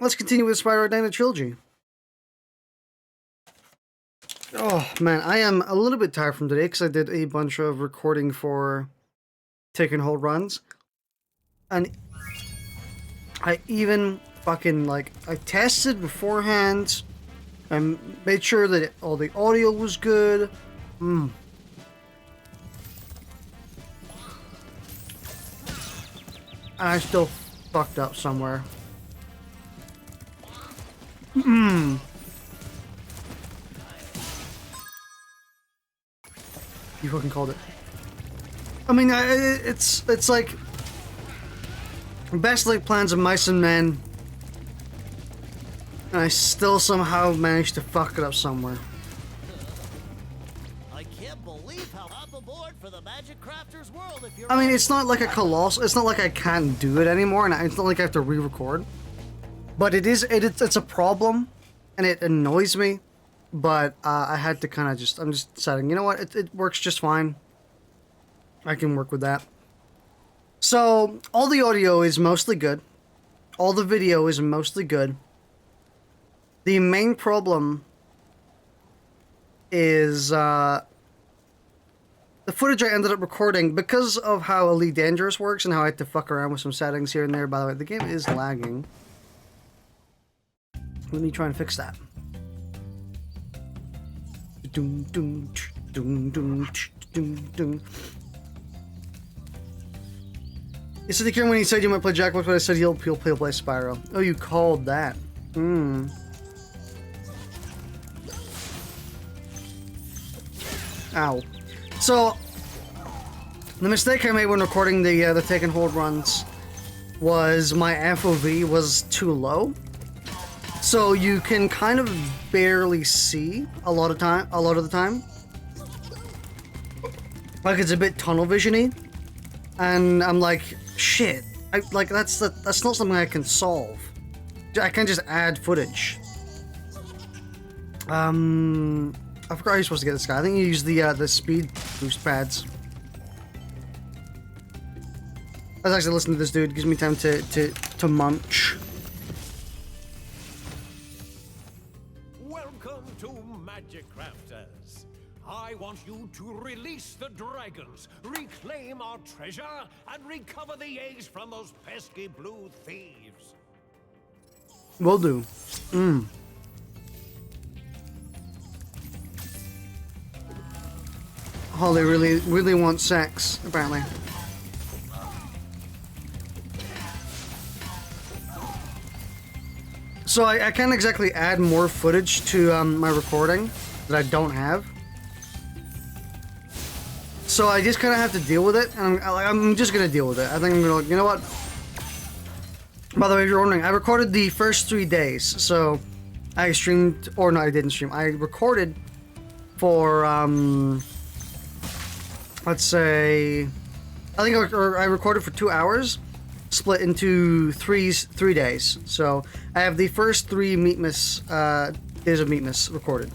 let's continue with Spyro Reignited Trilogy. Oh man, I am a little bit tired from today because I did a bunch of recording for Taking Hold runs. And I even fucking, like, I tested beforehand and made sure that all the audio was good. And I still fucked up somewhere. You fucking called it. I mean, it's like best laid plans of mice and men, and I still somehow managed to fuck it up somewhere. I can't believe how I'm aboard for the Magic Crafters world. If you're I mean, it's not like a colossal. It's not like I can't do it anymore, and it's not like I have to re-record. But it's a problem, and it annoys me. But I had to kind of I'm just deciding, you know what, it works just fine. I can work with that. So, all the audio is mostly good. All the video is mostly good. The main problem is the footage I ended up recording, because of how Elite Dangerous works and how I had to fuck around with some settings here and there. By the way, the game is lagging. Let me try and fix that. Doom, doom, doom, doom, doom, doom. You said when he said you might play Jackbox, but I said he'll play Spyro. Oh, you called that. Ow. So, the mistake I made when recording the take and hold runs was my FOV was too low. So you can kind of barely see a lot of the time. Like, it's a bit tunnel vision-y. And I'm like, shit. That's not something I can solve. I can't just add footage. I forgot how you're supposed to get this guy. I think you use the speed boost pads. Let's actually listen to this dude. It gives me time to munch. Welcome to Magic Crafters. I want you to release the dragons, reclaim our treasure, and recover the eggs from those pesky blue thieves. Will do. Oh, they really want sex, apparently. So I can't exactly add more footage to my recording that I don't have. So I just kind of have to deal with it, and I'm just gonna deal with it. I think I'm gonna, you know what? By the way, if you're wondering, I recorded the first 3 days, so I streamed, or no, I didn't stream. I recorded for let's say, I think I recorded for 2 hours, split into three days. So I have the first 3 Meatmas days of Meatmas recorded.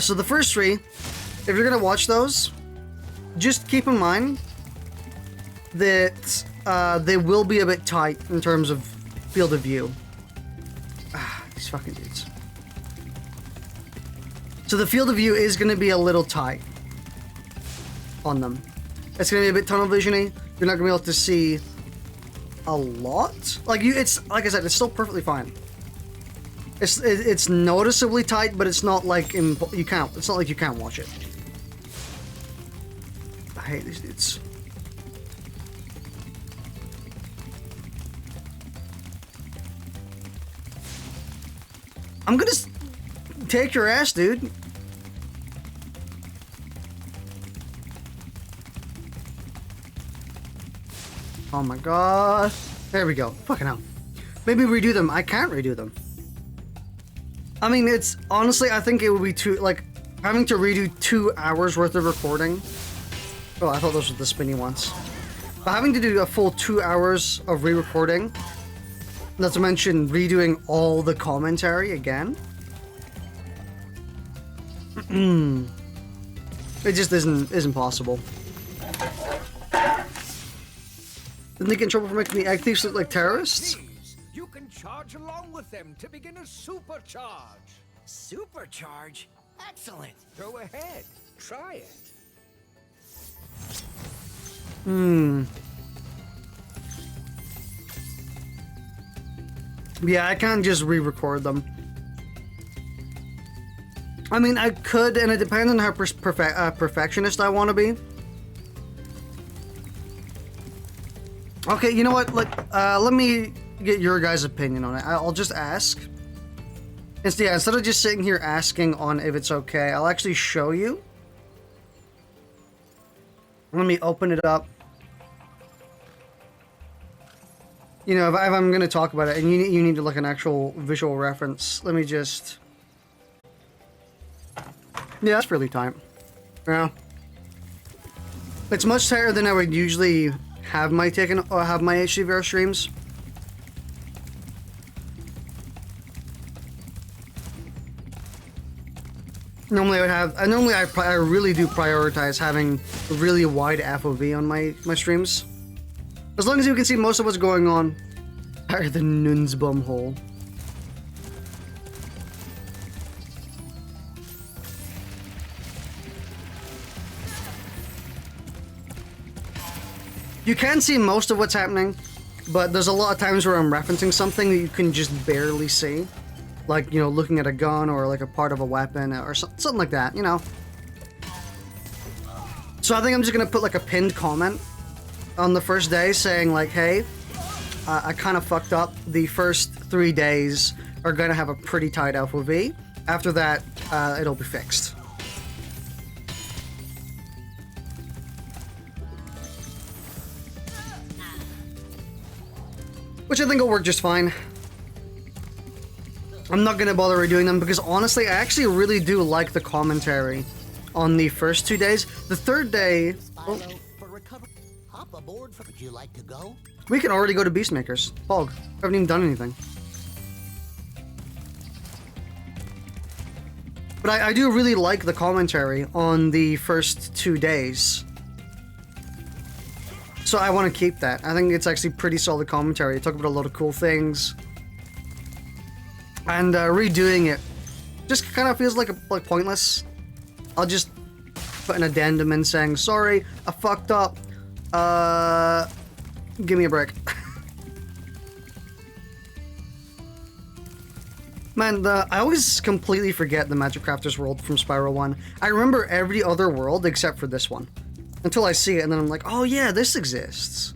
So the first 3. If you're gonna watch those, just keep in mind that they will be a bit tight in terms of field of view. These fucking dudes. So the field of view is gonna be a little tight on them. It's gonna be a bit tunnel vision-y. You're not gonna be able to see a lot. It's like I said, it's still perfectly fine. It's noticeably tight, but it's not like it's not like you can't watch it. I hate these dudes. I'm gonna take your ass, dude. Oh my god. There we go. Fucking hell. Maybe redo them. I can't redo them. I mean, it's honestly, I think it would be having to redo 2 hours worth of recording. Oh, I thought those were the spinny ones. But having to do a full 2 hours of re-recording, not to mention redoing all the commentary again. It just isn't possible. Didn't they get in trouble for making the egg thieves look like terrorists? charge along with them to begin a supercharge. Supercharge? Excellent. Go ahead, try it. Yeah, I can't just re-record them. I mean, I could, and it depends on how perfectionist I want to be. Okay, you know what? Like, let me get your guys' opinion on it. I'll just ask. Instead of just sitting here asking on if it's okay, I'll actually show you. Let me open it up. You know, if I'm going to talk about it, and you need to look an actual visual reference, let me just... Yeah, that's really tight. Yeah. It's much tighter than I would usually have my HDVR streams. Normally I really do prioritize having a really wide FOV on my streams. As long as you can see most of what's going on. Higher than Nun's bumhole. You can see most of what's happening, but there's a lot of times where I'm referencing something that you can just barely see. Like, you know, looking at a gun or like a part of a weapon or something like that, you know. So I think I'm just gonna put like a pinned comment on the first day saying like, hey, I kind of fucked up. The first 3 days are gonna have a pretty tight FOV. After that, it'll be fixed. Which I think will work just fine. I'm not gonna bother redoing them because honestly, I actually really do like the commentary on the first 2 days. The third day, Spyro, for recovery, hop aboard. Would you like to go? we can already go to Beastmakers. Bog, haven't even done anything. But I do really like the commentary on the first 2 days. So I want to keep that. I think it's actually pretty solid commentary. It talk about a lot of cool things. And redoing it just kind of feels like pointless. I'll just put an addendum in saying, sorry, I fucked up. Give me a break. Man, I always completely forget the Magic Crafters world from Spyro 1. I remember every other world except for this one. Until I see it, and then I'm like, oh yeah, this exists.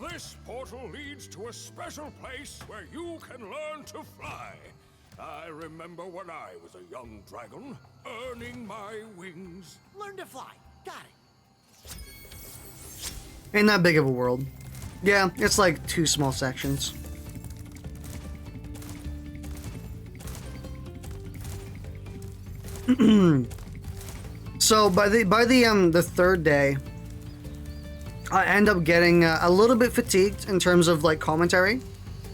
This portal leads to a special place where you can learn to fly. I remember when I was a young dragon, earning my wings. Learn to fly. Got it. Ain't that big of a world. Yeah, it's like 2 small sections. So by the third day, I end up getting a little bit fatigued in terms of like commentary.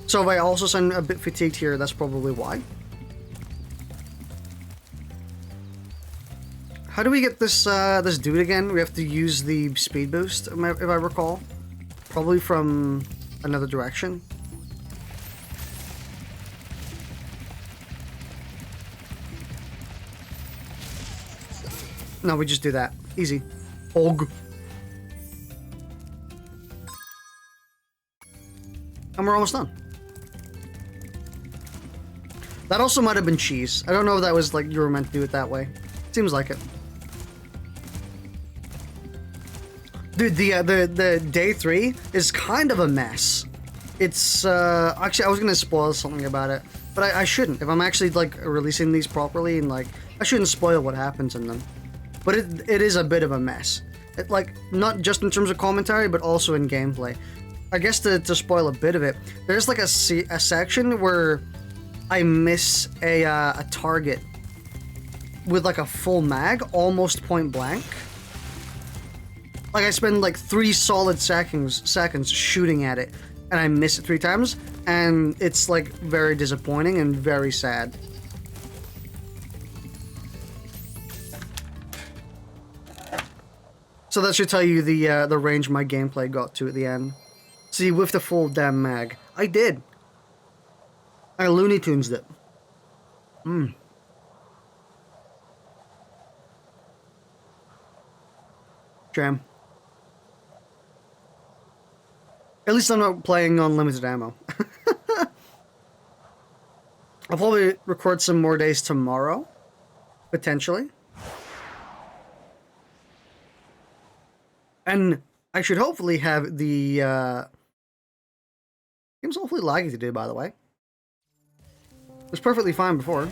So if I also sound a bit fatigued here, that's probably why. How do we get this this dude again? We have to use the speed boost, if I recall. Probably from another direction. No, we just do that. Easy. Og. And we're almost done. That also might have been cheese. I don't know if that was like you were meant to do it that way. Seems like it. Dude, the day 3 is kind of a mess. It's actually I was gonna spoil something about it, but I shouldn't. If I'm actually like releasing these properly, and like I shouldn't spoil what happens in them. But it is a bit of a mess. It, like, not just in terms of commentary, but also in gameplay. I guess to spoil a bit of it, there's like a section where I miss a target with like a full mag, almost point blank. Like I spend like 3 solid seconds shooting at it, and I miss it 3 times, and it's like very disappointing and very sad. So that should tell you the range my gameplay got to at the end. See, with the full damn mag. I did. I Looney Tunes it. Jam. At least I'm not playing on limited ammo. I'll probably record some more days tomorrow. Potentially. And I should hopefully have the game's awfully laggy today, by the way. It was perfectly fine before.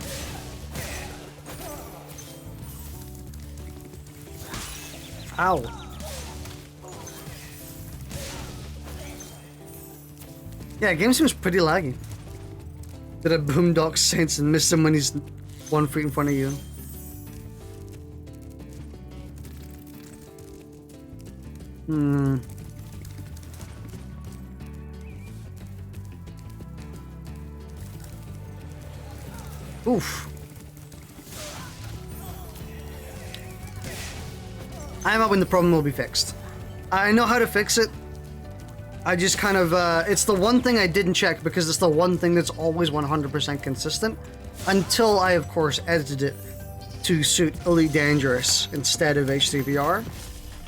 Ow. Yeah, game seems pretty laggy. Did a boondock sense and miss him when he's 1 feet in front of you? Oof. I'm hoping the problem will be fixed. I know how to fix it. I just kind of, it's the one thing I didn't check because it's the one thing that's always 100% consistent. Until I, of course, edited it to suit Elite Dangerous instead of HDVR.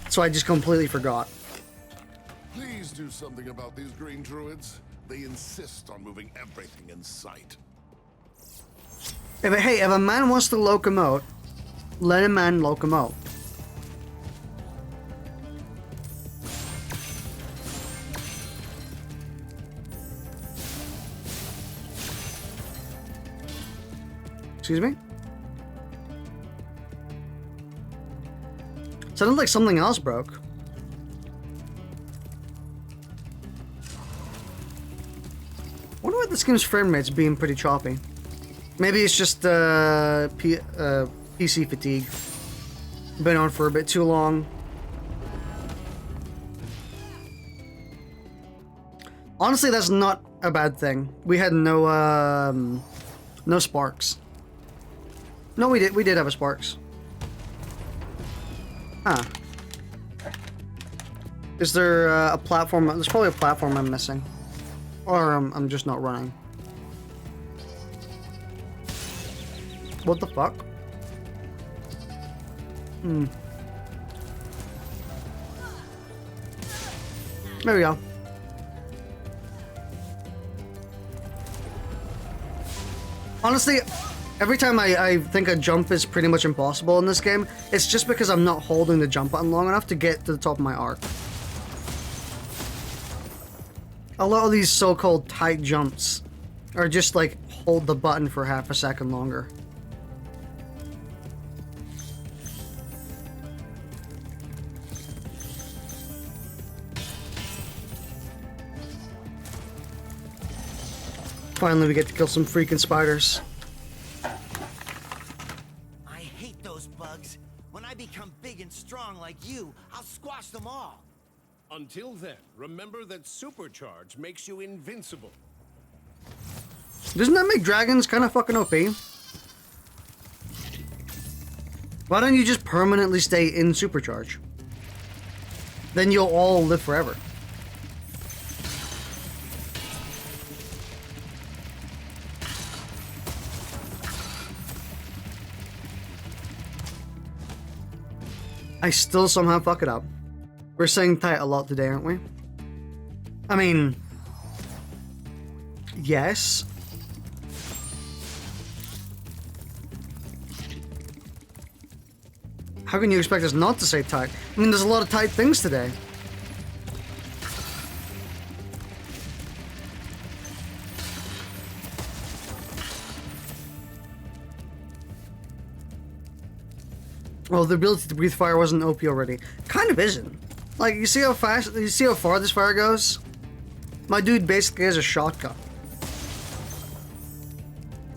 So I just completely forgot. Please do something about these green druids. They insist on moving everything in sight. Hey, if a man wants to locomote, let a man locomote. Excuse me? Sounded like something else broke. Wonder why this game's frame rate's being pretty choppy. Maybe it's just PC fatigue. Been on for a bit too long. Honestly, that's not a bad thing. We had no sparks. No, we did have a sparks. Huh. Is there a platform? There's probably a platform I'm missing. Or I'm just not running. What the fuck? There we go. Honestly, every time I think a jump is pretty much impossible in this game, it's just because I'm not holding the jump button long enough to get to the top of my arc. A lot of these so-called tight jumps are just like hold the button for half a second longer. Finally, we get to kill some freaking spiders. I hate those bugs. When I become big and strong like you, I'll squash them all. Until then, remember that supercharge makes you invincible. Doesn't that make dragons kind of fucking OP? Why don't you just permanently stay in supercharge? Then you'll all live forever. I still somehow fuck it up. We're saying tight a lot today, aren't we? I mean, yes. How can you expect us not to say tight? I mean, there's a lot of tight things today. Well, the ability to breathe fire wasn't OP already. Kind of isn't. Like, you see how far this fire goes? My dude basically has a shotgun.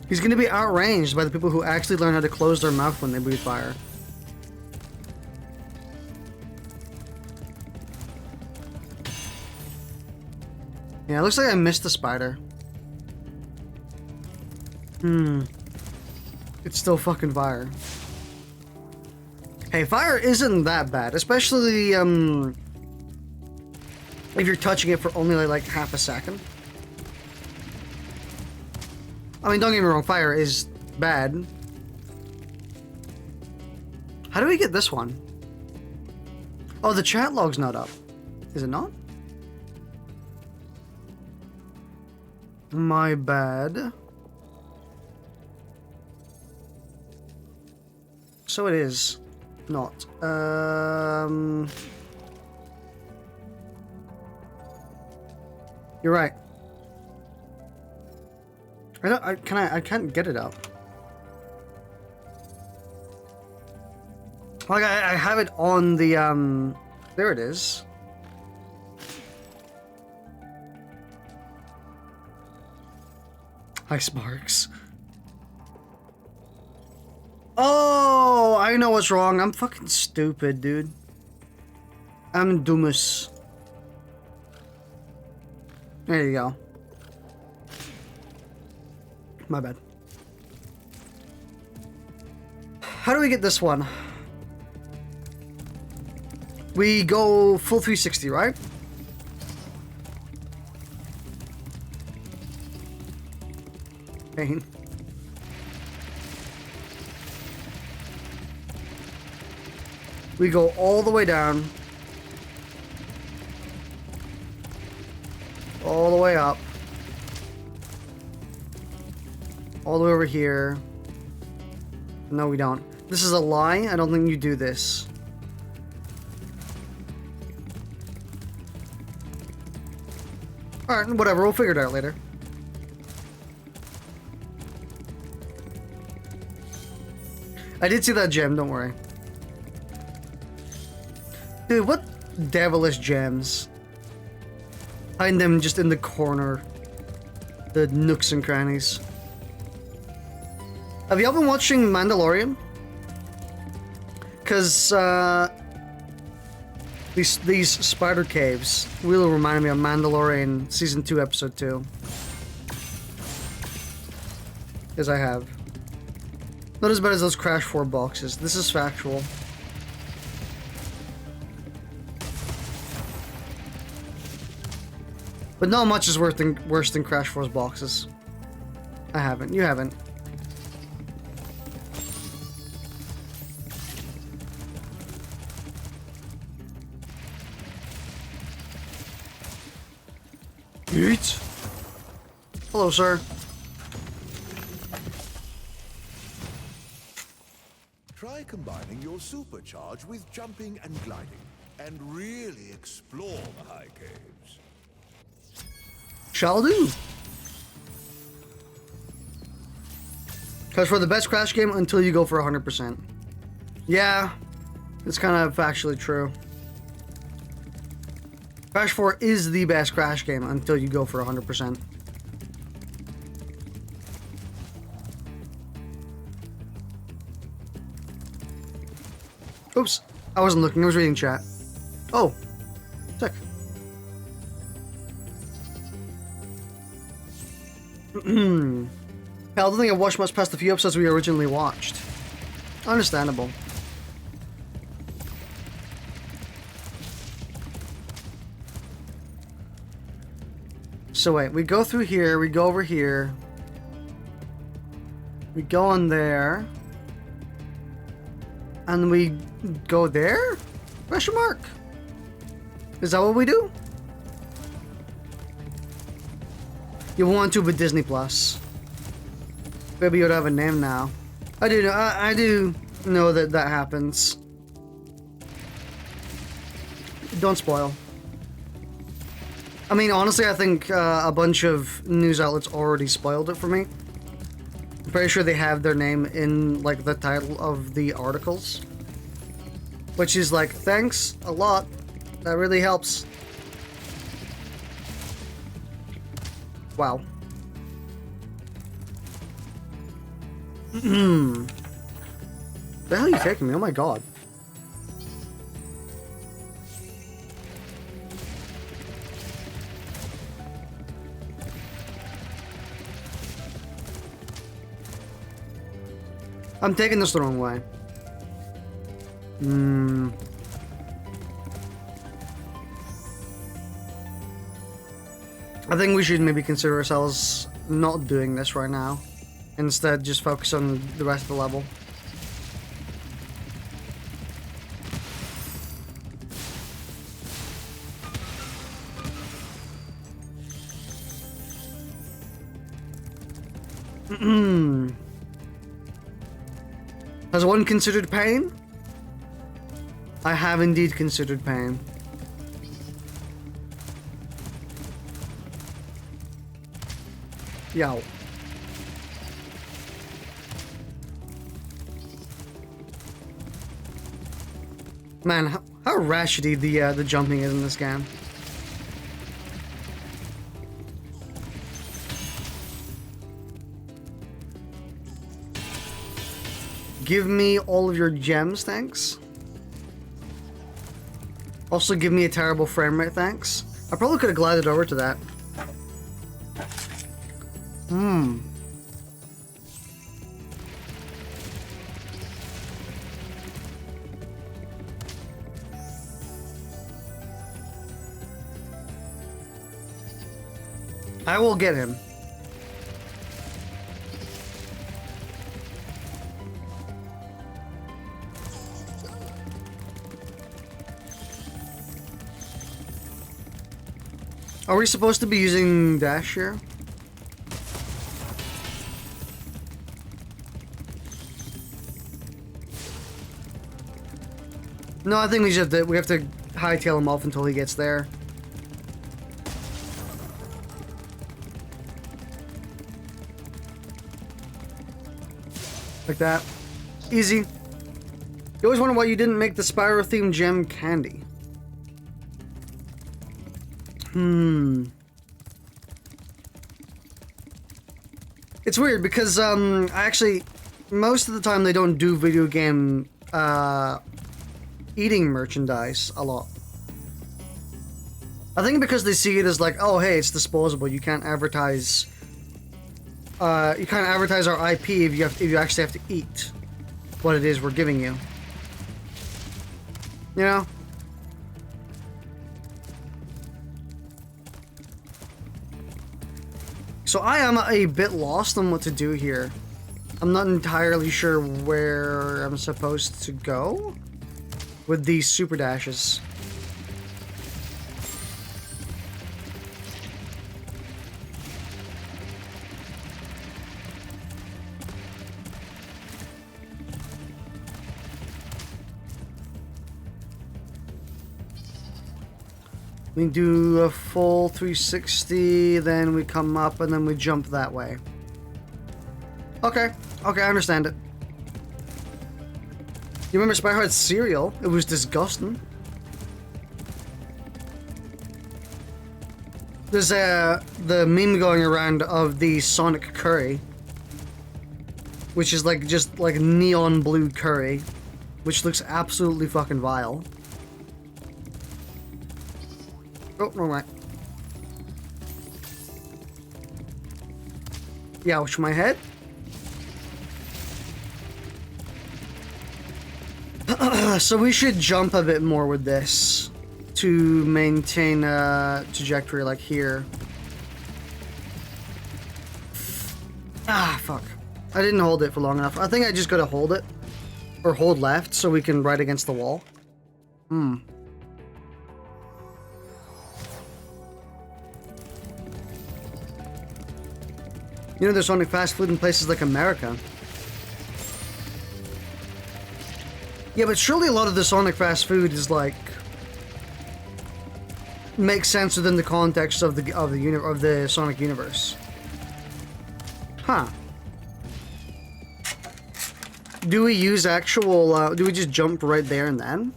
He's gonna be outranged by the people who actually learn how to close their mouth when they breathe fire. Yeah, it looks like I missed the spider. It's still fucking fire. Hey, fire isn't that bad, especially if you're touching it for only like half a second. I mean, don't get me wrong, fire is bad. How do we get this one? Oh, the chat log's not up. Is it not? My bad. So it is not. You're right. I can't get it up. Like I have it on the there it is. Hi, Sparks. Oh, I know what's wrong. I'm fucking stupid, dude. I'm doomus. There you go. My bad. How do we get this one? We go full 360, right? Pain. We go all the way down. All the way up. All the way over here. No, we don't. This is a lie. I don't think you do this. Alright, whatever. We'll figure it out later. I did see that gem, don't worry. Dude, what devilish gems. Hiding them just in the corner. The nooks and crannies. Have y'all been watching Mandalorian? Because, these spider caves really remind me of Mandalorian Season 2, Episode 2. As I have. Not as bad as those Crash 4 boxes. This is factual. But not much is worse than Crash 4's boxes. I haven't. You haven't. Yeet. Hello, sir. Try combining your supercharge with jumping and gliding, and really explore the high caves. Shall do. Because for the best Crash game until you go for 100%. Yeah, it's kind of factually true. Crash 4 is the best Crash game until you go for 100%. Oops, I wasn't looking, I was reading chat. Oh, sick. I don't think I've watched much past the few episodes we originally watched. Understandable. So wait, we go through here, we go over here. We go on there. And we go there? Question mark. Is that what we do? You want to, but Disney Plus. Maybe you'd have a name now. I do know. I do know that that happens. Don't spoil. I mean, honestly, I think a bunch of news outlets already spoiled it for me. I'm pretty sure they have their name in like the title of the articles, which is like, thanks a lot. That really helps. Wow. The hell are you taking me? Oh my god. I'm taking this the wrong way. I think we should maybe consider ourselves not doing this right now. Instead, just focus on the rest of the level. Has one considered pain? I have indeed considered pain. Yo. Man, how ratchety the jumping is in this game. Give me all of your gems, thanks. Also give me a terrible frame rate, thanks. I probably could have glided over to that. I will get him. Are we supposed to be using dash here? No, I think we have to hightail him off until he gets there. Like that. Easy. You always wonder why you didn't make the Spyro themed gem candy. It's weird because actually most of the time they don't do video game eating merchandise a lot. I think because they see it as like, oh hey, it's disposable. You can't advertise. You can't advertise our IP if you actually have to eat what it is we're giving you. You know. So I am a bit lost on what to do here. I'm not entirely sure where I'm supposed to go with these super dashes. We do a full 360, then we come up, and then we jump that way. Okay, okay, I understand it. You remember Spyro had cereal? It was disgusting. There's the meme going around of the Sonic curry, which is like just like neon blue curry, which looks absolutely fucking vile. Oh, wrong way. Youch my head. So we should jump a bit more with this to maintain a trajectory like here. Ah, fuck. I didn't hold it for long enough. I think I just gotta hold it. Or hold left so we can ride against the wall. You know, there's only fast food in places like America. Yeah, but surely a lot of the Sonic fast food is like makes sense within the context of the Sonic universe. Huh? Do we use actual? Do we just jump right there and then?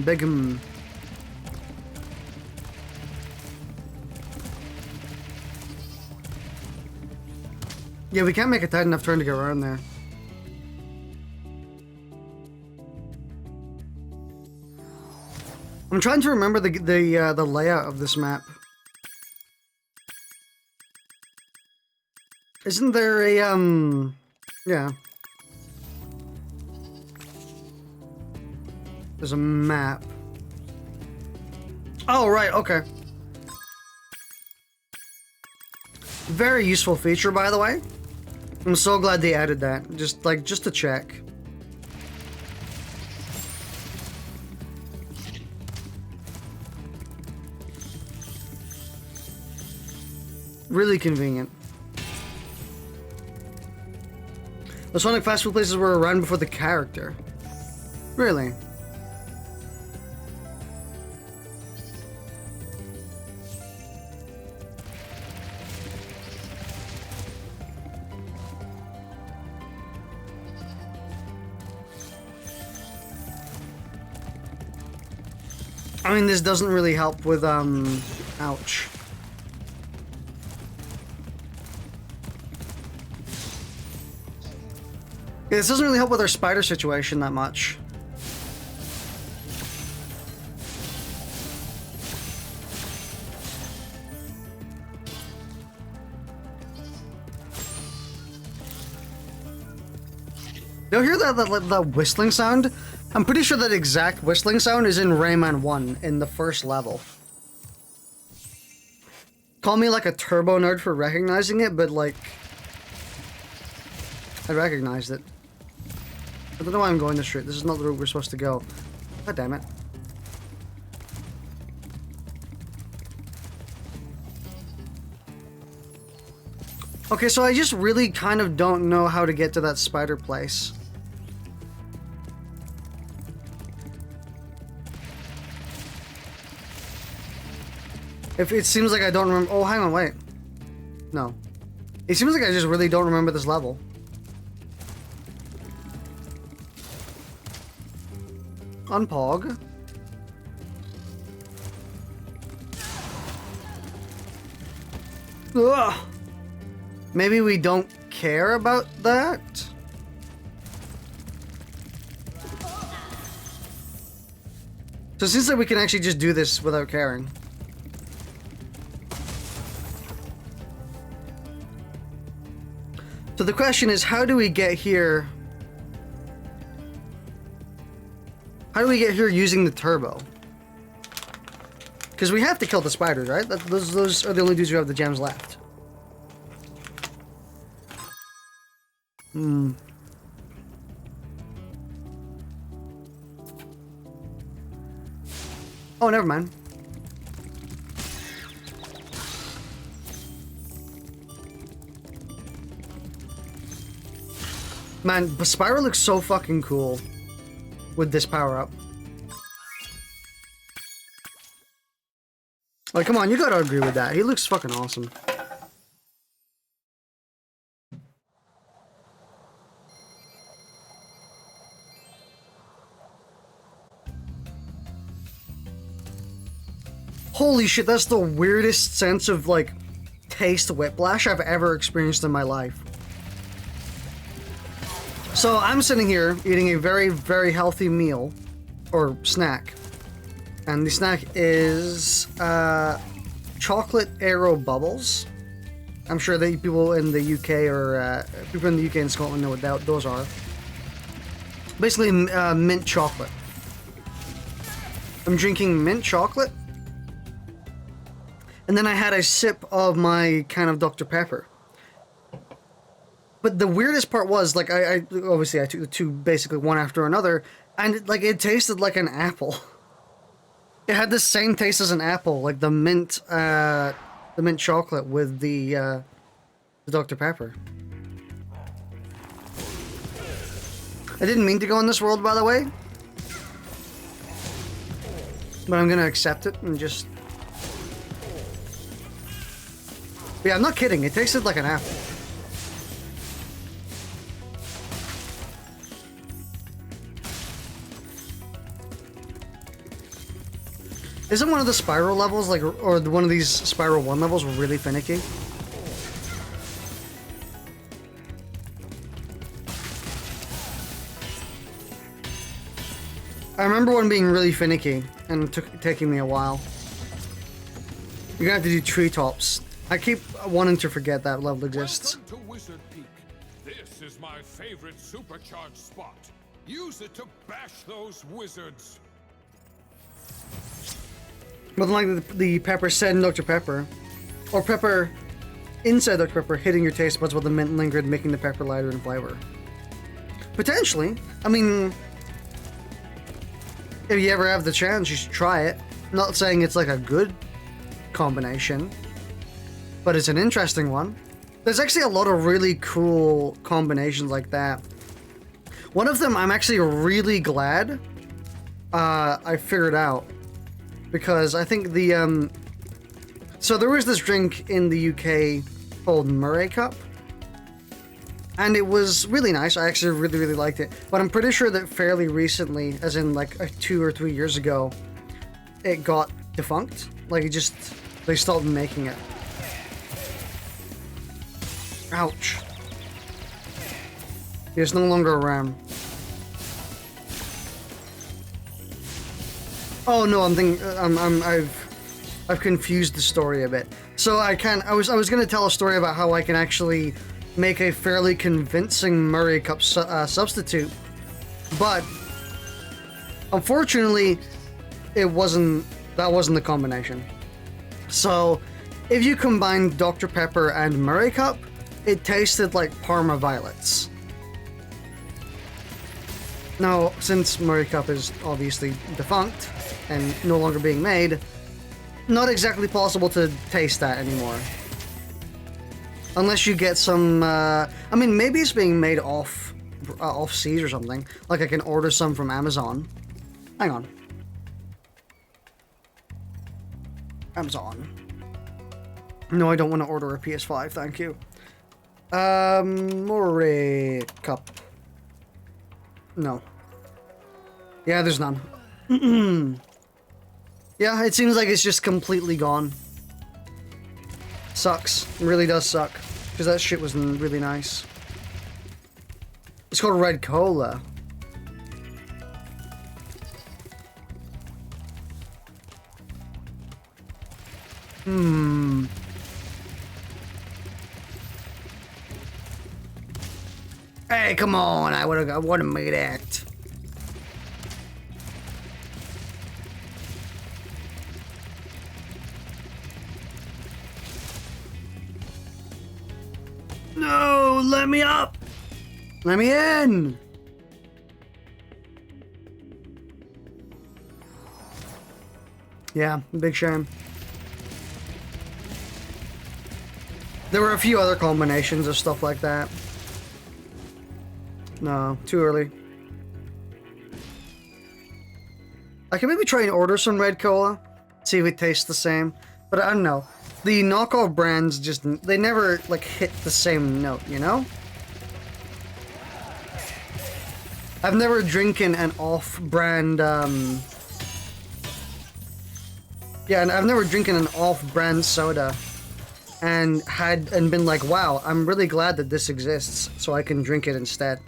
Big Yeah, we can't make a tight enough turn to get around there. I'm trying to remember the layout of this map. Isn't there a yeah. There's a map. Oh right, okay. Very useful feature, by the way. I'm so glad they added that. Just to check. Really convenient. The Sonic fast food places were around before the character. Really? I mean, this doesn't really help with, ouch. Yeah, this doesn't really help with our spider situation that much. You'll hear that whistling sound? I'm pretty sure that exact whistling sound is in Rayman 1 in the first level. Call me like a turbo nerd for recognizing it, but like... I recognized it. I don't know why I'm going this route. This is not the route we're supposed to go. God damn it. Okay, so I just really kind of don't know how to get to that spider place. If it seems like I don't remember... Oh, hang on, wait. No. It seems like I just really don't remember this level. Unpog. Ugh. Maybe we don't care about that? So it seems like we can actually just do this without caring. So the question is, how do we get here? How do we get here using the turbo? Because we have to kill the spiders, right? Those are the only dudes who have the gems left. Hmm. Oh, never mind. Man, Spyro looks so fucking cool with this power-up. Like, come on, you gotta agree with that. He looks fucking awesome. Holy shit, that's the weirdest sense of, like, taste whiplash I've ever experienced in my life. So I'm sitting here eating a very, very healthy meal, or snack, and the snack is chocolate Aero Bubbles. I'm sure that people in the UK or people in the UK and Scotland know what those are. Basically, mint chocolate. I'm drinking mint chocolate, and then I had a sip of my can of Dr. Pepper. But the weirdest part was, like, I obviously I took the two basically one after another, and it tasted like an apple. It had the same taste as an apple, like the mint chocolate with the Dr. Pepper. I didn't mean to go in this world, by the way, but I'm gonna accept it and just. But yeah, I'm not kidding. It tasted like an apple. Isn't one of the Spyro levels, like, or one of these Spyro 1 levels really finicky? I remember one being really finicky, and it took taking me a while. You're gonna have to do treetops. I keep wanting to forget that level exists. Welcome to Wizard Peak. This is my favorite supercharged spot. Use it to bash those wizards. But like the pepper said in Dr. Pepper, or pepper inside Dr. Pepper hitting your taste buds while the mint lingered, making the pepper lighter in flavor. Potentially. I mean, if you ever have the chance, you should try it. Not saying it's like a good combination, but it's an interesting one. There's actually a lot of really cool combinations like that. One of them I'm actually really glad I figured out, because I think the so there was this drink in the UK called Murray Cup, and it was really nice. I actually really liked it, but I'm pretty sure that fairly recently, as in like 2 or 3 years ago, it got defunct. Like they stopped making it. Ouch. It's no longer around. Oh no, I've confused the story a bit. So I was gonna tell a story about how I can actually make a fairly convincing Murray Cup substitute, but unfortunately, that wasn't the combination. So if you combine Dr. Pepper and Murray Cup, it tasted like Parma Violets. Now, since Murray Cup is obviously defunct and no longer being made, not exactly possible to taste that anymore. Unless you get some, I mean, maybe it's being made off seas or something. Like I can order some from Amazon. Hang on. Amazon. No, I don't want to order a PS5, thank you. Murray Cup. No. Yeah, there's none. Yeah, it seems like it's just completely gone. Sucks. It really does suck. Because that shit was really nice. It's called Red Cola. Hey, come on! I would've made that. No, let me up! Let me in! Yeah, big shame. There were a few other combinations of stuff like that. No, too early. I can maybe try and order some Red Cola, see if it tastes the same, but I don't know. The knockoff brands just, they never like hit the same note, you know? I've never drinking an off-brand, yeah, and I've never drinking an off-brand soda and been like, wow, I'm really glad that this exists so I can drink it instead.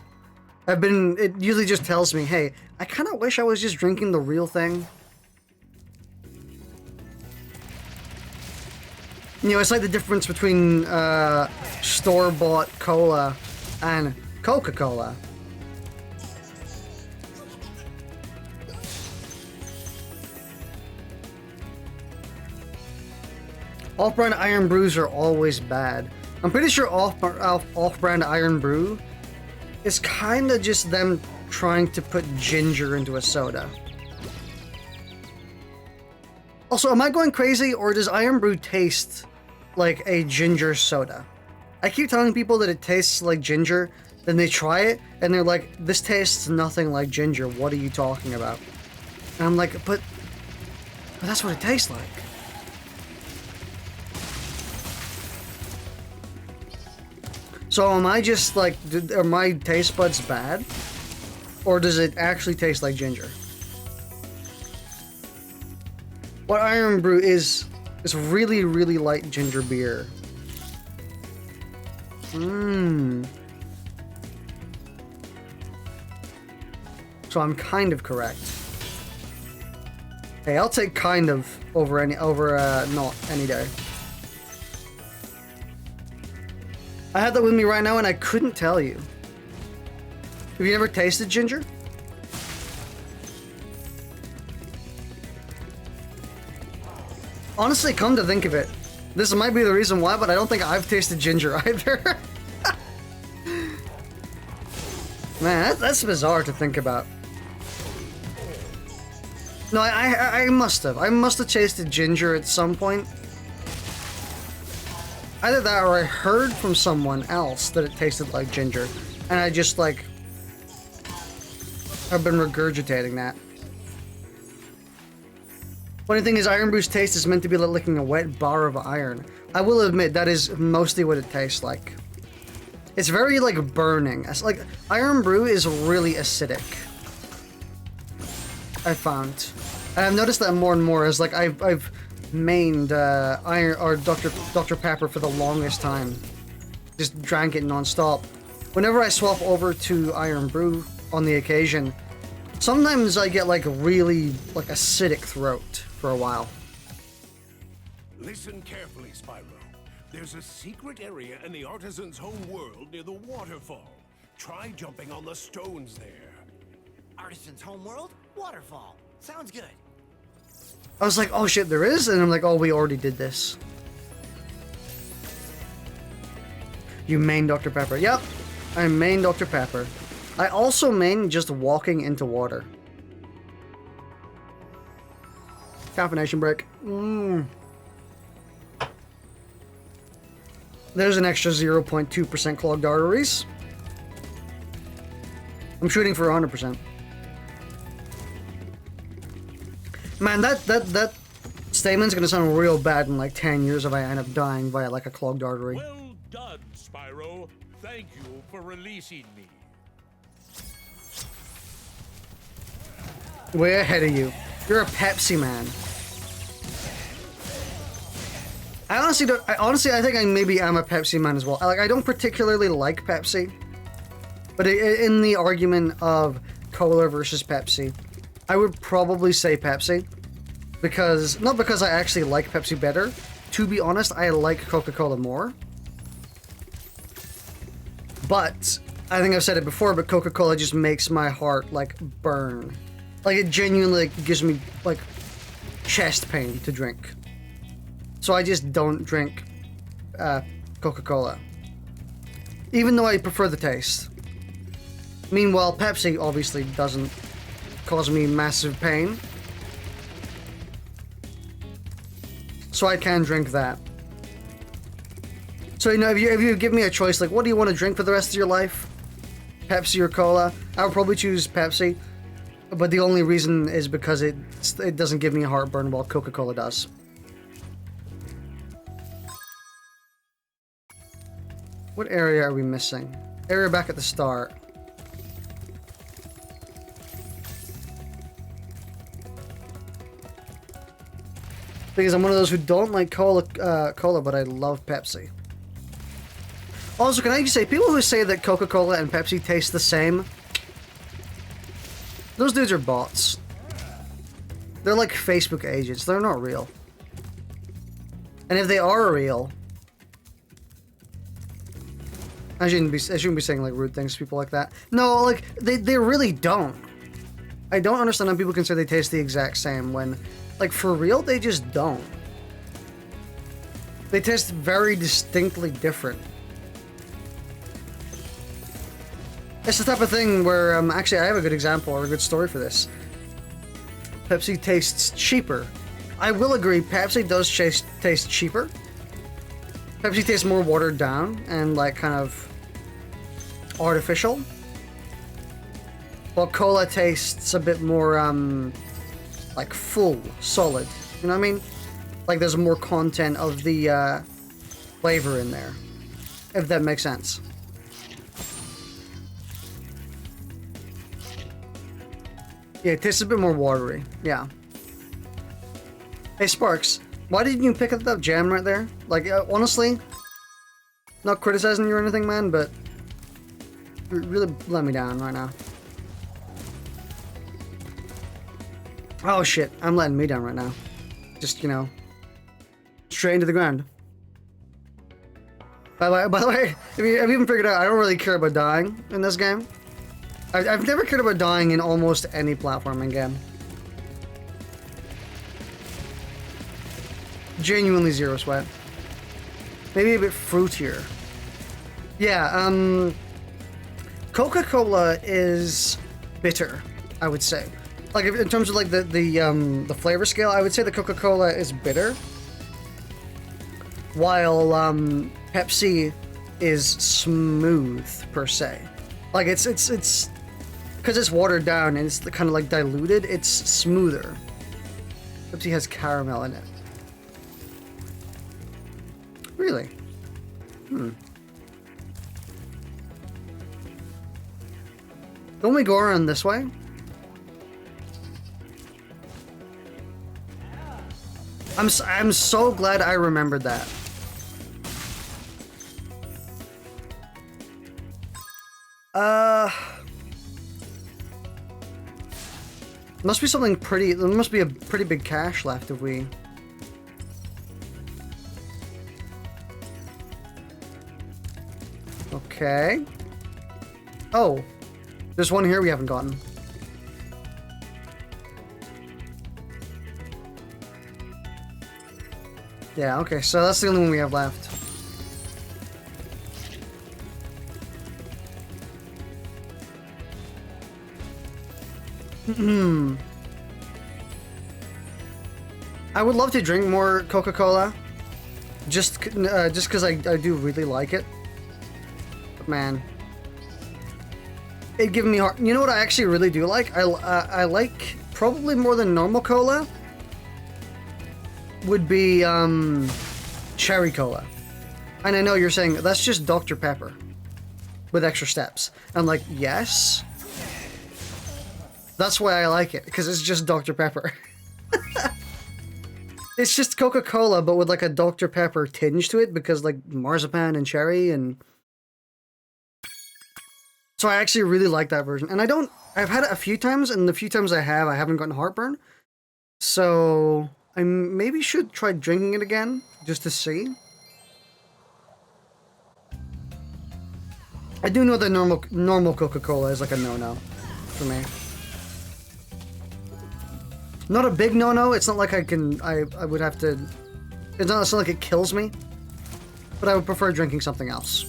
It usually just tells me, hey, I kind of wish I was just drinking the real thing. You know, it's like the difference between store-bought cola and Coca-Cola. Off-brand Iron Brews are always bad. I'm pretty sure off-brand Iron Brew is kind of just them trying to put ginger into a soda. Also, am I going crazy, or does Iron Brew taste like a ginger soda? I keep telling people that it tastes like ginger, then they try it, and they're like, this tastes nothing like ginger, what are you talking about? And I'm like, but that's what it tastes like. So am I just like, are my taste buds bad? Or does it actually taste like ginger? What Iron Brew is really, really light ginger beer. So I'm kind of correct. Hey, I'll take kind of over not any day. I had that with me right now and I couldn't tell you. Have you ever tasted ginger? Honestly, come to think of it, this might be the reason why, but I don't think I've tasted ginger either. Man, that's bizarre to think about. No, I must have. I must have tasted ginger at some point. Either that or I heard from someone else that it tasted like ginger. And I just, like, I've been regurgitating that. Funny thing is, Iron Brew's taste is meant to be like licking a wet bar of iron. I will admit, that is mostly what it tastes like. It's very, like, burning. It's like, Iron Brew is really acidic. I found. And I've noticed that more and more as, like, I've mained Iron or Dr. Pepper for the longest time. Just drank it non-stop. Whenever I swap over to Iron Brew on the occasion, sometimes I get like really like acidic throat for a while. Listen carefully, Spyro. There's a secret area in the artisan's home world near the waterfall. Try jumping on the stones there. Artisan's homeworld? Waterfall. Sounds good. I was like, oh shit, there is? And I'm like, oh, we already did this. You main Dr. Pepper. Yep, I main Dr. Pepper. I also main just walking into water. Caffeination break. There's an extra 0.2% clogged arteries. I'm shooting for 100%. Man, that statement's gonna sound real bad in like 10 years if I end up dying via like a clogged artery. Well done, Spyro. Thank you for releasing me. Way ahead of you. You're a Pepsi man. I honestly don't. I think I maybe am a Pepsi man as well. I don't particularly like Pepsi, but in the argument of cola versus Pepsi, I would probably say Pepsi, because not because I actually like Pepsi better. To be honest, I like Coca-Cola more. But I think I've said it before, but Coca-Cola just makes my heart like burn. Like it genuinely gives me like chest pain to drink. So I just don't drink Coca-Cola, even though I prefer the taste. Meanwhile, Pepsi obviously doesn't cause me massive pain, so I can drink that. So, you know, if you give me a choice, like, what do you want to drink for the rest of your life? Pepsi or cola? I would probably choose Pepsi, but the only reason is because it doesn't give me heartburn while Coca-Cola does. What area are we missing? Area back at the start. Because I'm one of those who don't like cola, but I love Pepsi. Also, can I just say, people who say that Coca-Cola and Pepsi taste the same, those dudes are bots. They're like Facebook agents. They're not real. And if they are real, I shouldn't be saying like rude things to people like that. No, like they really don't. I don't understand how people can say they taste the exact same when, like, for real, they just don't. They taste very distinctly different. It's the type of thing where, actually, I have a good example or a good story for this. Pepsi tastes cheaper. I will agree, Pepsi does taste cheaper. Pepsi tastes more watered down and, like, kind of artificial. While cola tastes a bit more, like, full, solid. You know what I mean? Like, there's more content of the, flavor in there. If that makes sense. Yeah, it tastes a bit more watery. Yeah. Hey, Sparks, why didn't you pick up that gem right there? Like, honestly, not criticizing you or anything, man, but you really let me down right now. Oh shit, I'm letting me down right now. Just, you know, straight into the ground. By the way, have you even figured out I don't really care about dying in this game? I've never cared about dying in almost any platforming game. Genuinely zero sweat. Maybe a bit fruitier. Yeah, Coca-Cola is bitter, I would say. Like in terms of like the flavor scale, I would say the Coca-Cola is bitter, while Pepsi is smooth per se. Like it's because it's watered down and it's kind of like diluted. It's smoother. Pepsi has caramel in it. Really? Don't we go around this way? I'm so glad I remembered that. Must be something pretty. There must be a pretty big cache left if we. Okay. Oh, there's one here we haven't gotten. Yeah, okay, so that's the only one we have left. I would love to drink more Coca-Cola, just because I do really like it. But man, it'd give me hard. You know what I actually really do like? I like probably more than normal cola. Would be cherry cola. And I know you're saying that's just Dr. Pepper with extra steps. I'm like, yes. That's why I like it, because it's just Dr. Pepper. It's just Coca-Cola, but with like a Dr. Pepper tinge to it, because like marzipan and cherry, and so I actually really like that version. And I've had it a few times, and the few times I haven't gotten heartburn. So I maybe should try drinking it again, just to see. I do know that normal Coca-Cola is like a no-no for me. Not a big no-no. It's not like I would have to. It's not like it kills me, but I would prefer drinking something else.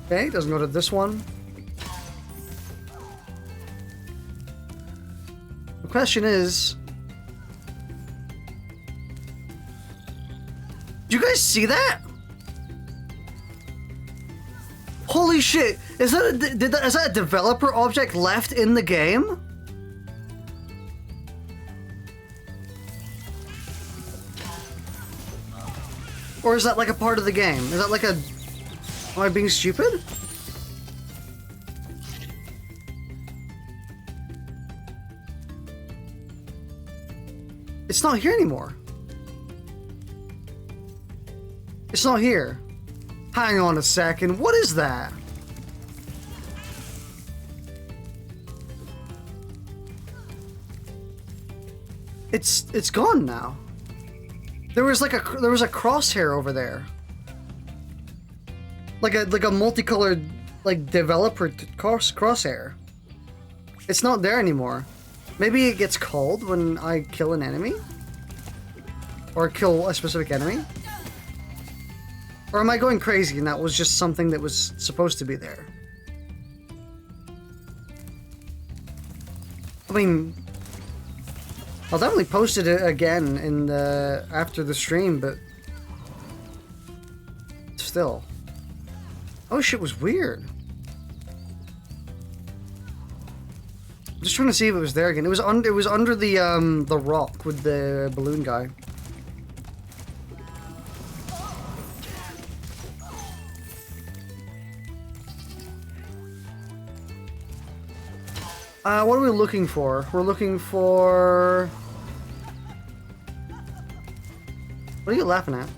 Okay, doesn't go to this one. The question is, do you guys see that? Holy shit! Is that a developer object left in the game? Or is that like a part of the game? Is that like a... Am I being stupid? It's not here anymore. It's not here. Hang on a second. What is that? It's gone now. There was a crosshair over there. Like a multicolored like developer crosshair. It's not there anymore. Maybe it gets called when I kill an enemy? Or kill a specific enemy? Or am I going crazy and that was just something that was supposed to be there? I mean, I'll definitely post it again in the after the stream, but still. Oh, shit was weird. I'm just trying to see if it was there again. It was under the rock with the balloon guy. What are we looking for? We're looking for... What are you laughing at?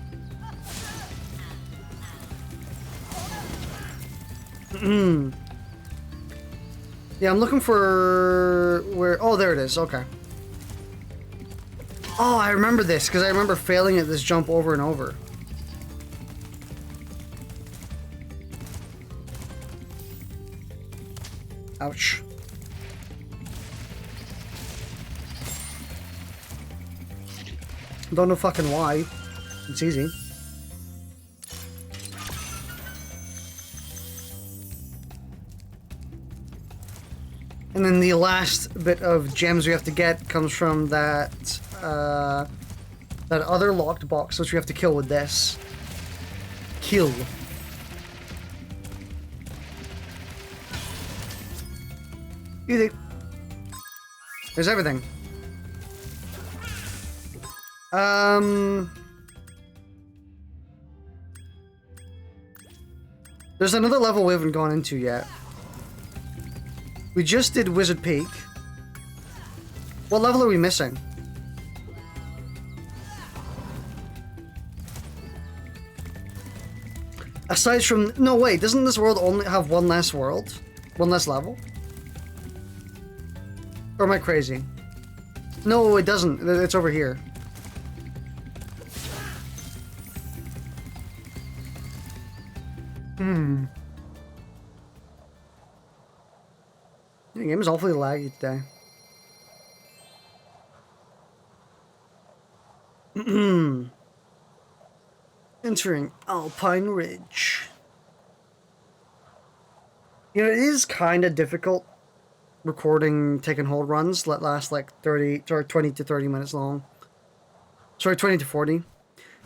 Yeah, I'm looking for where. Oh, there it is. Okay. Oh, I remember this because I remember failing at this jump over and over. Ouch. Don't know fucking why. It's easy. And then the last bit of gems we have to get comes from that that other locked box, which we have to kill with this. Kill. Easy. There's everything. There's another level we haven't gone into yet. We just did Wizard Peak. What level are we missing? Aside from... No, wait. Doesn't this world only have one less world? One less level? Or am I crazy? No, it doesn't. It's over here. The game is awfully laggy today. Entering Alpine Ridge. You know, it is kind of difficult recording take and hold runs that last like 20 to 30 minutes long. Sorry, 20 to 40.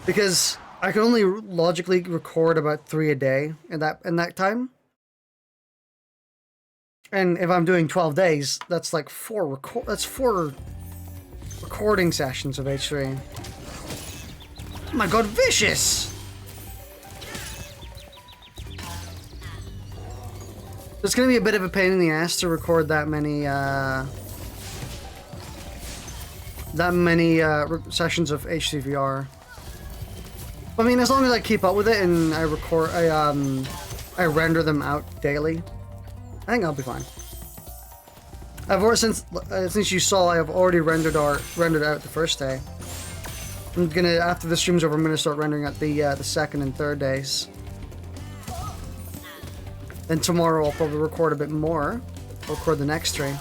Because I can only logically record about 3 a day in that time. And if I'm doing 12 days, that's like 4 recording sessions of H3. Oh my god, vicious! It's gonna be a bit of a pain in the ass to record that many sessions of HCVR. I mean, as long as I keep up with it and I render them out daily, I think I'll be fine. I've already since you saw, I have already rendered out the first day. I'm gonna, after the stream's over, I'm gonna start rendering out the second and third days. Then tomorrow I'll probably record a bit more. I'll record the next 3.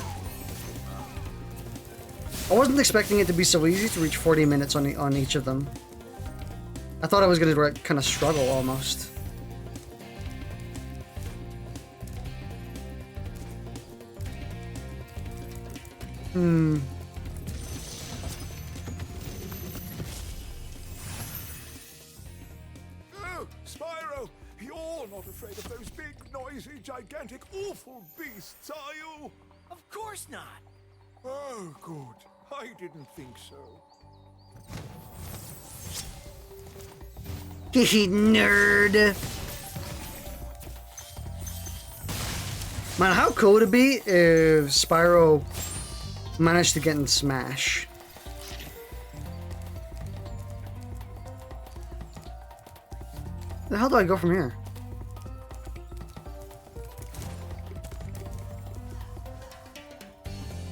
I wasn't expecting it to be so easy to reach 40 minutes on each of them. I thought I was gonna kind of struggle almost. Oh, Spyro! You're not afraid of those big, noisy, gigantic, awful beasts, are you? Of course not. Oh, good. I didn't think so. Hehe, nerd! Man, how cool would it be if Spyro managed to get in Smash? The hell do I go from here?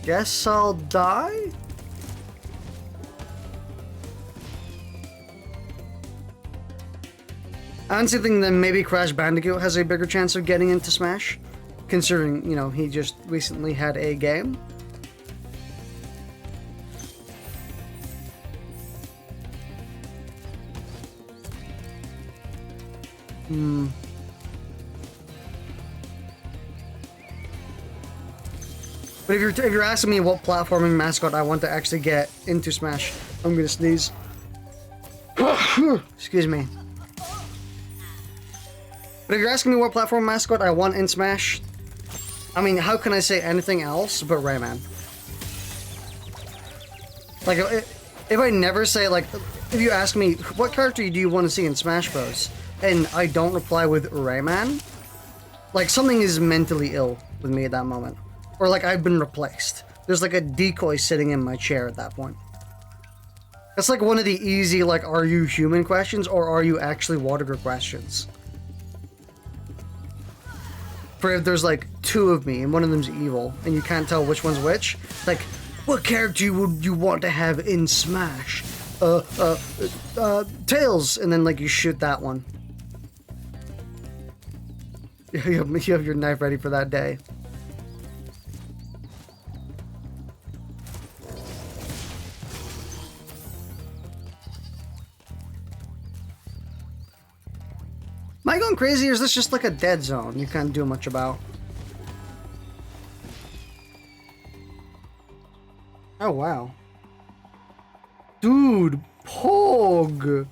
Guess I'll die? I honestly think that maybe Crash Bandicoot has a bigger chance of getting into Smash, considering, you know, he just recently had a game. But if you're asking me what platforming mascot I want to actually get into Smash, I'm gonna sneeze. Excuse me. But if you're asking me what platform mascot I want in Smash, I mean, how can I say anything else but Rayman? Like, if I never say, like, if you ask me, what character do you want to see in Smash Bros? And I don't reply with Rayman, like, something is mentally ill with me at that moment. Or, like, I've been replaced. There's, like, a decoy sitting in my chair at that point. That's, like, one of the easy, like, are you human questions, or are you actually Waddicker questions? for if there's like two of me and one of them's evil and you can't tell which one's which. Like, what character would you want to have in Smash? Tails, and then like you shoot that one. You have your knife ready for that day. Am I going crazy, or is this just like a dead zone you can't do much about? Oh, wow. Dude, Pog!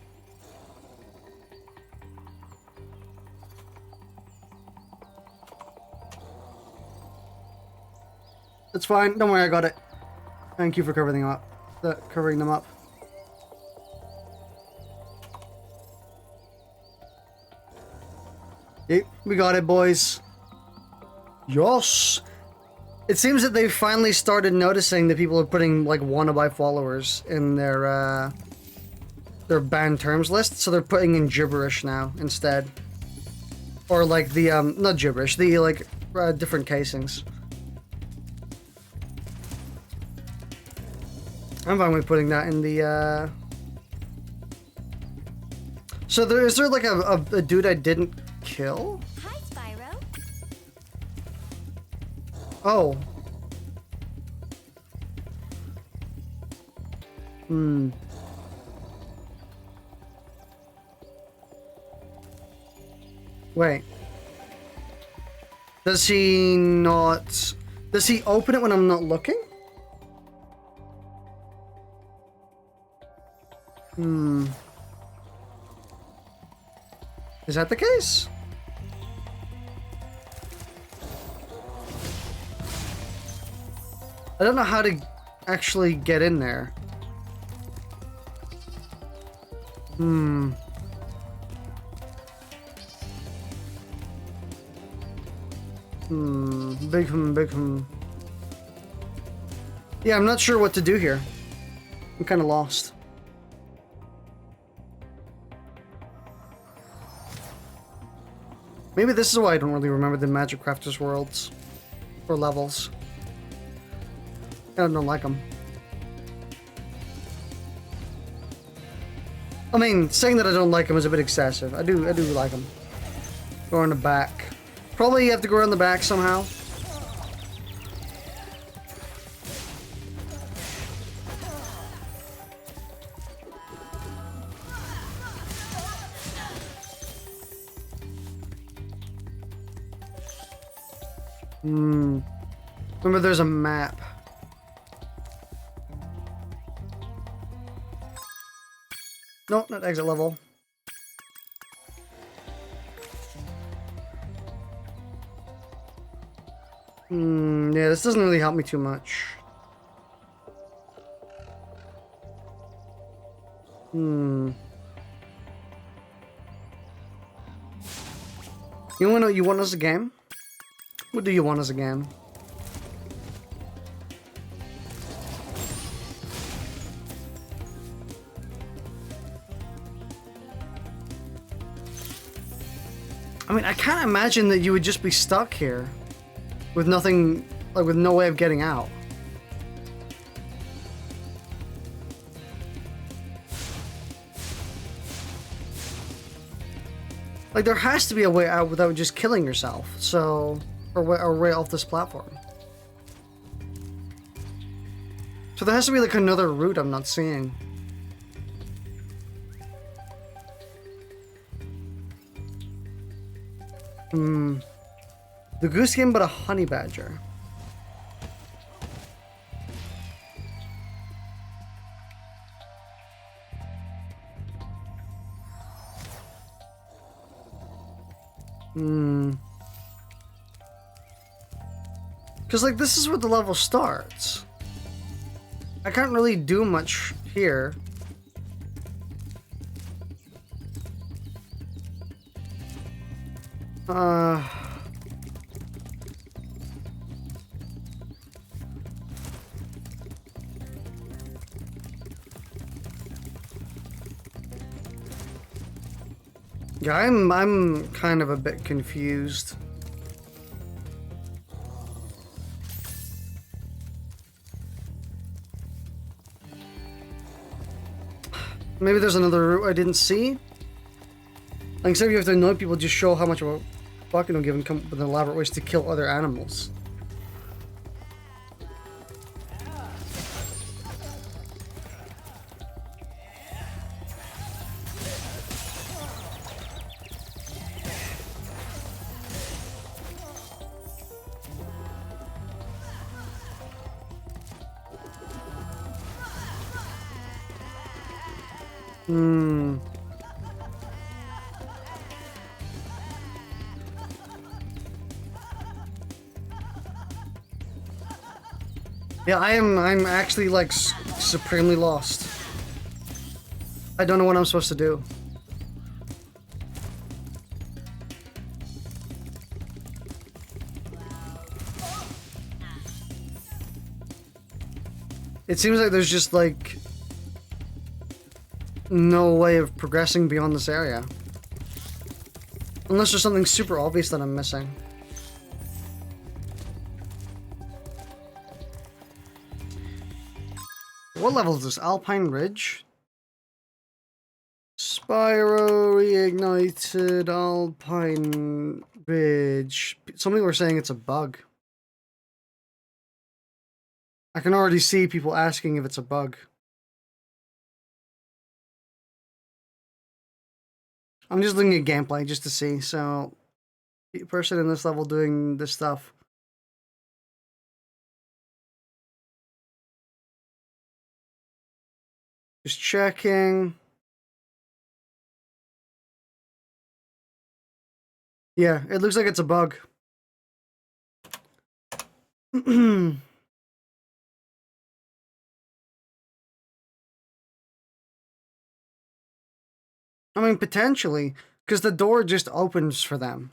It's fine. Don't worry, I got it. Thank you for covering them up. Covering them up. Yep, we got it, boys. Yes. It seems that they've finally started noticing that people are putting like wannabe followers in their banned terms list, so they're putting in gibberish now instead, or like the not gibberish, the like different casings. I'm fine with putting that in the. So is there like a dude I didn't kill? Hi, Spyro. Oh. Hmm. Wait. Does he not... Does he open it when I'm not looking? Hmm. Is that the case? I don't know how to actually get in there. Hmm. Big hmm. Yeah, I'm not sure what to do here. I'm kind of lost. Maybe this is why I don't really remember the Magic Crafters worlds or levels. I don't like them. I mean, saying that I don't like them is a bit excessive. I do like them. Go on the back. Probably have to go around the back somehow. Remember, there's a map. Nope, not exit level. Yeah, this doesn't really help me too much. You want as a game? What do you want as a game? I mean, I can't imagine that you would just be stuck here with nothing, like with no way of getting out. Like, there has to be a way out without just killing yourself, so... Or way off this platform. So there has to be, like, another route I'm not seeing. The goose game, but a honey badger. Because, like, this is where the level starts. I can't really do much here. Yeah, I'm kind of a bit confused. Maybe there's another route I didn't see. Like, instead of you have to annoy people, just show how much of a fuck you don't give and come up with elaborate ways to kill other animals. Yeah, I'm actually like supremely lost. I don't know what I'm supposed to do. It seems like there's just like no way of progressing beyond this area. Unless there's something super obvious that I'm missing. What level is this? Alpine Ridge? Spyro Reignited Alpine Ridge. Some people are saying it's a bug. I can already see people asking if it's a bug. I'm just looking at gameplay just to see. So, person in this level doing this stuff. Just checking. Yeah, it looks like it's a bug. I mean, potentially, because the door just opens for them.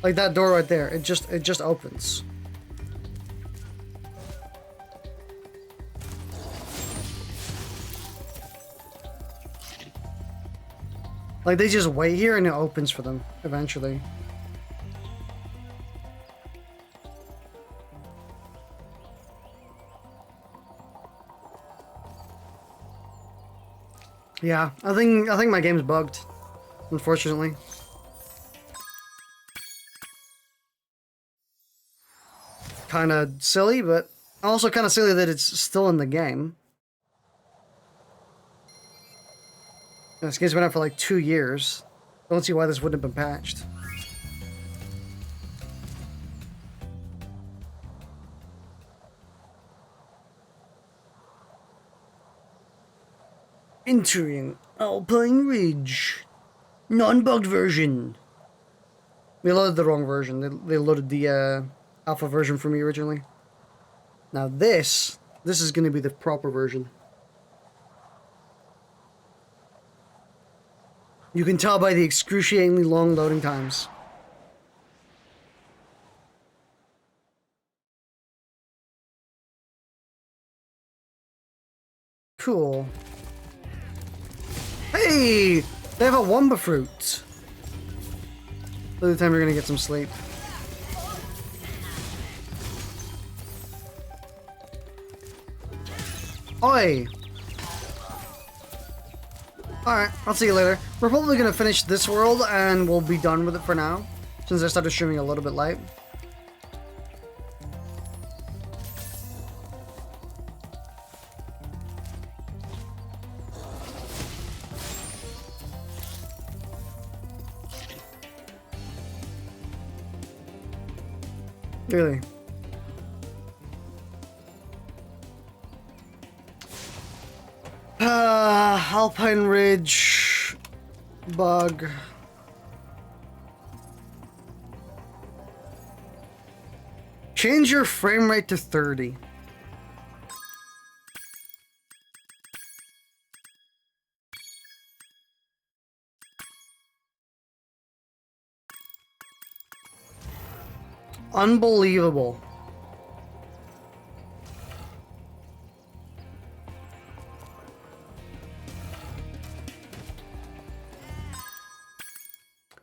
Like that door right there, it just opens. Like they just wait here and it opens for them eventually. Yeah, I think my game's bugged, unfortunately. Kind of silly, but also kind of silly that it's still in the game. This game's been out for like 2 years. Don't see why this wouldn't have been patched. Entering Alpine Ridge. Non-bugged version. We loaded the wrong version. They loaded the alpha version for me originally. Now this is going to be the proper version. You can tell by the excruciatingly long loading times. Cool. Hey! They have a Wumba fruit. By the time you're gonna get some sleep. Oi! Alright, I'll see you later. We're probably gonna finish this world and we'll be done with it for now. Since I started streaming a little bit late. Really? Alpine Ridge bug. Change your frame rate to 30. Unbelievable.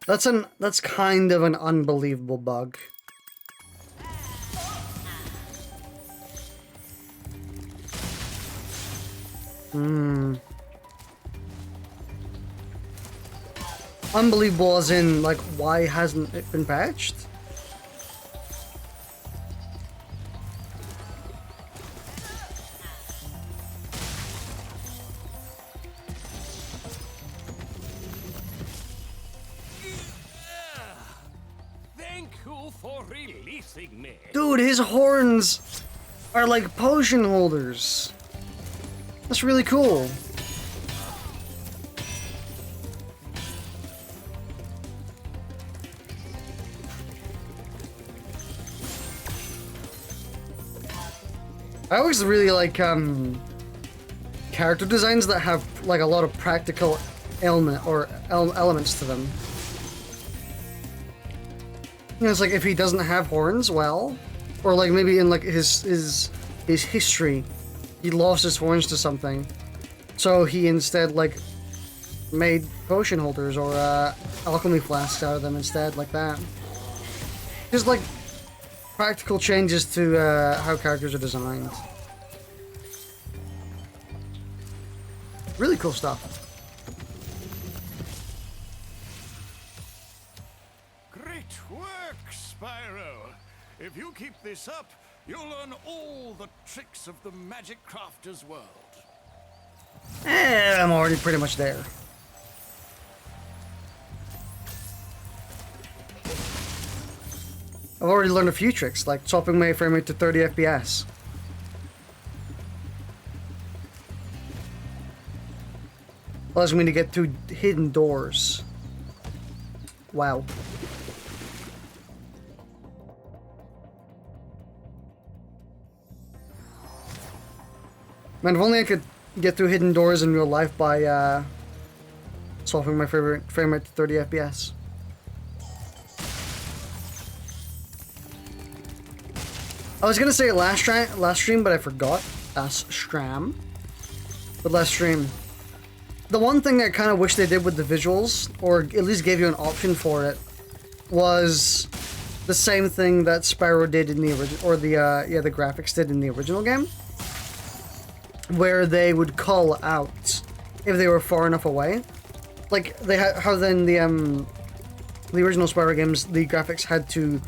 That's kind of an unbelievable bug. unbelievable as in, like, why hasn't it been patched? Thank you for releasing me. Dude, his horns are like potion holders. That's really cool. I always really like character designs that have like a lot of practical elements to them. You know, it's like if he doesn't have horns, well, or like maybe in like his history, he lost his horns to something, so he instead like made potion holders or alchemy flasks out of them instead, like that. Just like practical changes to how characters are designed. Really cool stuff. Great work, Spyro. If you keep this up, you'll learn all the tricks of the Magic Crafter's world. I'm already pretty much there. I've already learned a few tricks, like swapping my frame rate to 30 FPS. Allows me to get through hidden doors. Wow. Man, if only I could get through hidden doors in real life by swapping my frame rate to 30 FPS. I was gonna say it last stream, but I forgot. Last stream. But last stream. The one thing I kind of wish they did with the visuals, or at least gave you an option for it, was the same thing that Spyro did in the original, or the the graphics did in the original game, where they would call out if they were far enough away. Like they had how then the original Spyro games, the graphics had to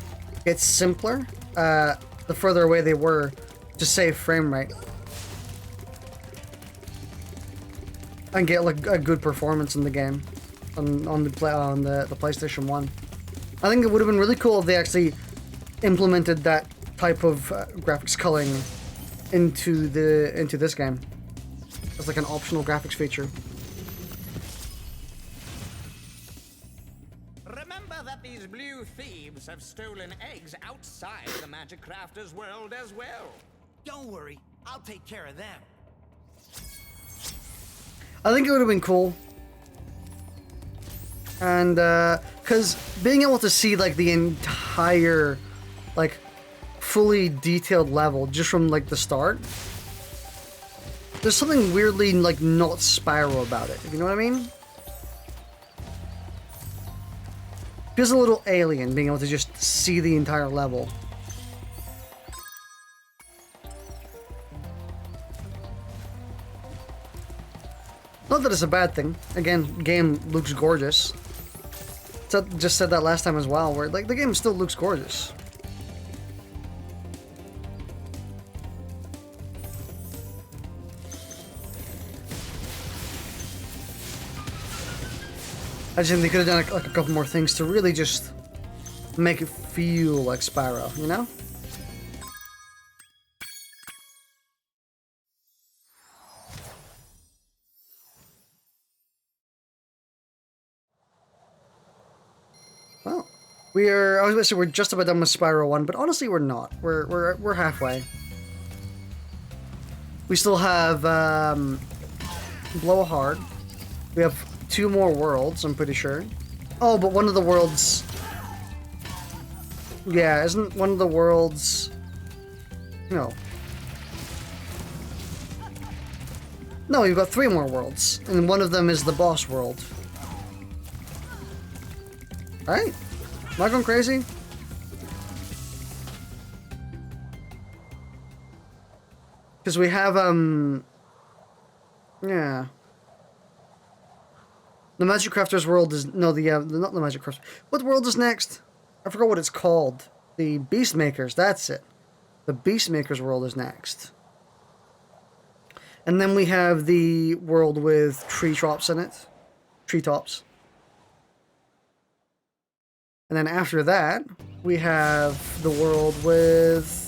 get simpler. The further away they were to save frame rate and get like a good performance in the game on the PlayStation 1. I think it would have been really cool if they actually implemented that type of graphics culling into this game as like an optional graphics feature. Remember that these blue thieves have stolen eggs outside the Magic Crafter's world as well. Don't worry, I'll take care of them. I think it would have been cool. And, because being able to see, like, the entire, like, fully detailed level just from, like, the start, there's something weirdly, like, not Spyro about it, if you know what I mean? Feels a little alien being able to just see the entire level. Not that it's a bad thing. Again, game looks gorgeous. Just said that last time as well, where like the game still looks gorgeous. I just think they could have done like a couple more things to really just make it feel like Spyro, you know? Well, I was gonna say we're just about done with Spyro 1, but honestly we're not. We're halfway. We still have Blowhard. We have 2 more worlds, I'm pretty sure. Oh, but one of the worlds... Yeah, isn't one of the worlds... No. No, you've got 3 more worlds, and one of them is the boss world. Right? Am I going crazy? Because we have, yeah. The Magic Crafters world is... No, not the Magic Crafters. What world is next? I forgot what it's called. The Beast Makers, that's it. The Beast Makers world is next. And then we have the world with treetops in it. Treetops. And then after that, we have the world with...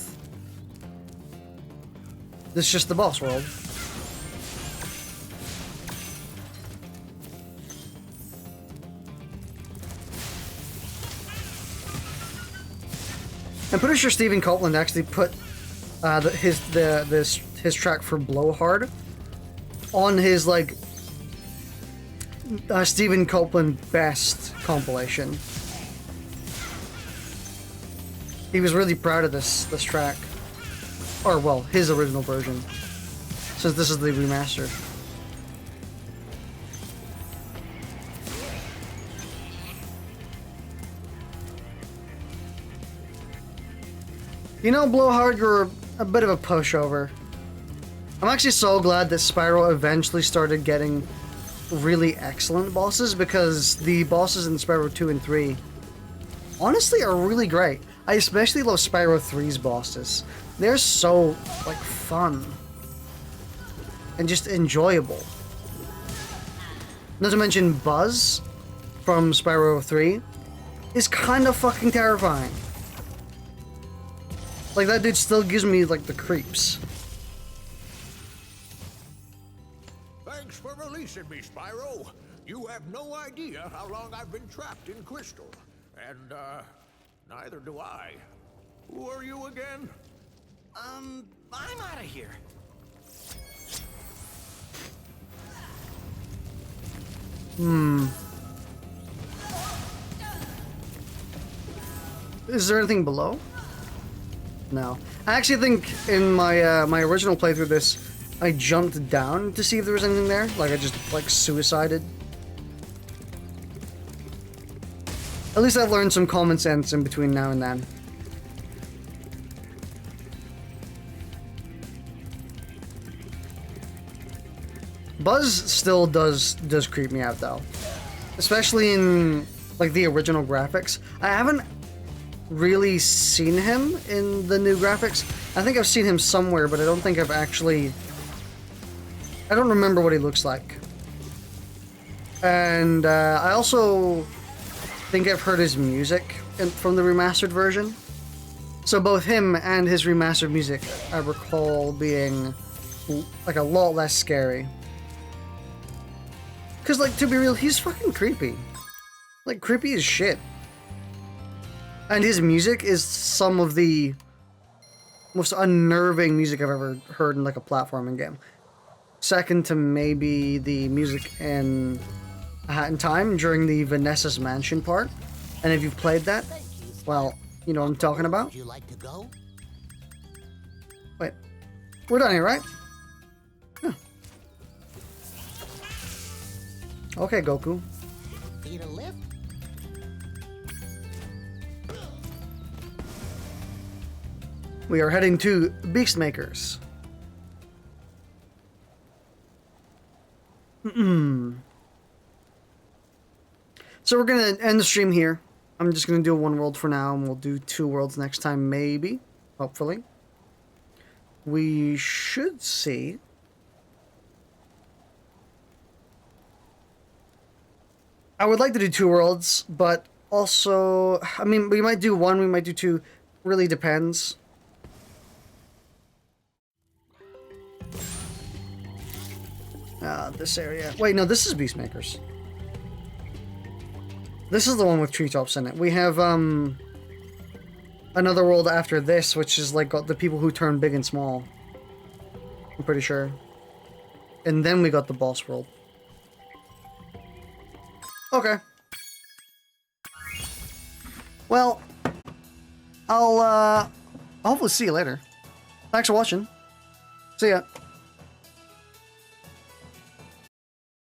This is just the boss world. I'm pretty sure Stephen Copeland actually put his track for Blowhard on his like Stephen Copeland best compilation. He was really proud of this track, or well, his original version, since this is the remaster. You know, Blowhard, you're a bit of a pushover. I'm actually so glad that Spyro eventually started getting really excellent bosses, because the bosses in Spyro 2 and 3 honestly are really great. I especially love Spyro 3's bosses. They're so, like, fun. And just enjoyable. Not to mention Buzz from Spyro 3 is kind of fucking terrifying. Like, that dude still gives me, like, the creeps. Thanks for releasing me, Spyro. You have no idea how long I've been trapped in Crystal. And, neither do I. Who are you again? I'm out of here. Is there anything below? No. I actually think in my my original playthrough of this, I jumped down to see if there was anything there. Like, I just, like, suicided. At least I've learned some common sense in between now and then. Buzz still does creep me out, though. Especially in, like, the original graphics. I haven't really seen him in the new graphics. I think I've seen him somewhere, but I don't think I've actually... I don't remember what he looks like. And I also think I've heard his music from the remastered version. So both him and his remastered music, I recall being like a lot less scary. Because, like, to be real, he's fucking creepy. Like, creepy as shit. And his music is some of the most unnerving music I've ever heard in, like, a platforming game. Second to maybe the music in A Hat in Time during the Vanessa's Mansion part. And if you've played that, well, you know what I'm talking about. Would you like to go? Wait, we're done here, right? Yeah. Okay, Goku. Need a lift? We are heading to Beast Makers. So we're gonna end the stream here. I'm just gonna do one world for now, and we'll do 2 worlds next time, maybe. Hopefully. We should see. I would like to do 2 worlds, but also, I mean, we might do 1, we might do 2. Really depends. This area. Wait, no, this is Beast Makers. This is the one with treetops in it. We have, another world after this, which is, like, got the people who turn big and small. I'm pretty sure. And then we got the boss world. Okay. Well, I'll hopefully see you later. Thanks for watching. See ya.